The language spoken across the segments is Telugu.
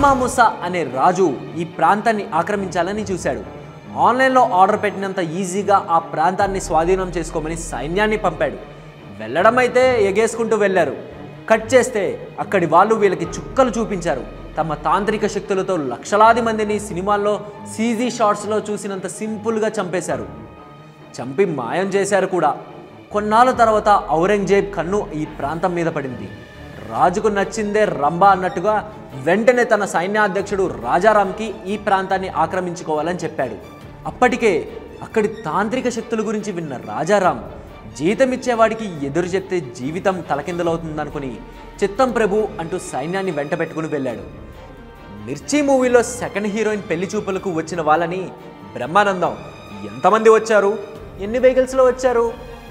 మామూసా అనే రాజు ఈ ప్రాంతాన్ని ఆక్రమించాలని చూశాడు. ఆన్లైన్లో ఆర్డర్ పెట్టినంత ఈజీగా ఆ ప్రాంతాన్ని స్వాధీనం చేసుకోమని సైన్యాన్ని పంపాడు. వెళ్ళడం అయితే ఎగేసుకుంటూ వెళ్ళారు. కట్ చేస్తే అక్కడి వాళ్ళు వీళ్ళకి చుక్కలు చూపించారు. తమ తాంత్రిక శక్తులతో లక్షలాది మందిని సినిమాల్లో సీజీ షాట్స్లో చూసినంత సింపుల్గా చంపేశారు. చంపి మాయం చేశారు కూడా. కొన్నాళ్ళ తర్వాత ఔరంగజేబ్ కన్ను ఈ ప్రాంతం మీద పడింది. రాజుకు నచ్చిందే రంభా అన్నట్టుగా వెంటనే తన సైన్యాధ్యక్షుడు రాజారాంకి ఈ ప్రాంతాన్ని ఆక్రమించుకోవాలని చెప్పాడు. అప్పటికే అక్కడి తాంత్రిక శక్తుల గురించి విన్న రాజారాం జీతం ఇచ్చేవాడికి ఎదురు చెప్తే జీవితం తలకిందులవుతుందనుకుని చిత్తం ప్రభు అంటూ సైన్యాన్ని వెంట పెట్టుకుని వెళ్ళాడు. మిర్చి మూవీలో సెకండ్ హీరోయిన్ పెళ్లి చూపులకు వచ్చిన వాళ్ళని బ్రహ్మానందం ఎంతమంది వచ్చారు, ఎన్ని వెహికల్స్లో వచ్చారు,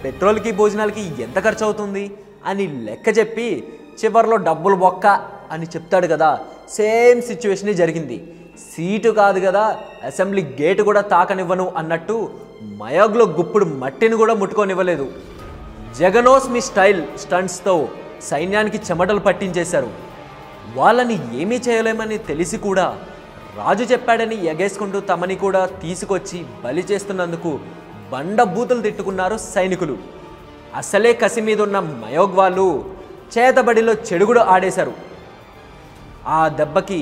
పెట్రోల్కి భోజనాలకి ఎంత ఖర్చు అవుతుంది అని లెక్క చెప్పి చివరిలో డబ్బులు బొక్క అని చెప్తాడు కదా. సేమ్ సిచ్యువేషనే జరిగింది. సీటు కాదు కదా, అసెంబ్లీ గేటు కూడా తాకనివ్వను అన్నట్టు మయోగ్లో గుప్పుడు మట్టిని కూడా ముట్టుకోనివ్వలేదు. జగనోస్ మీ స్టైల్ స్టంట్స్తో సైన్యానికి చెమటలు పట్టించేశారు. వాళ్ళని ఏమీ చేయలేమని తెలిసి కూడా రాజు చెప్పాడని ఎగేసుకుంటూ తమని కూడా తీసుకొచ్చి బలి చేస్తున్నందుకు బండబూతులు తిట్టుకున్నారు సైనికులు. అసలే కసి మీద ఉన్న మయోగ్ వాళ్ళు చేతబడిలో చెడుగుడు ఆడేశారు. ఆ దెబ్బకి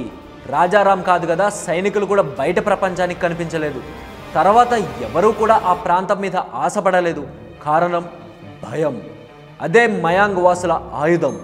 రాజారాం కాదు కదా, సైనికులు కూడా బయట ప్రపంచానికి కనిపించలేదు. తర్వాత ఎవరూ కూడా ఆ ప్రాంతం మీద ఆశపడలేదు. కారణం భయం. అదే మయాంగ్ వాసుల ఆయుధం.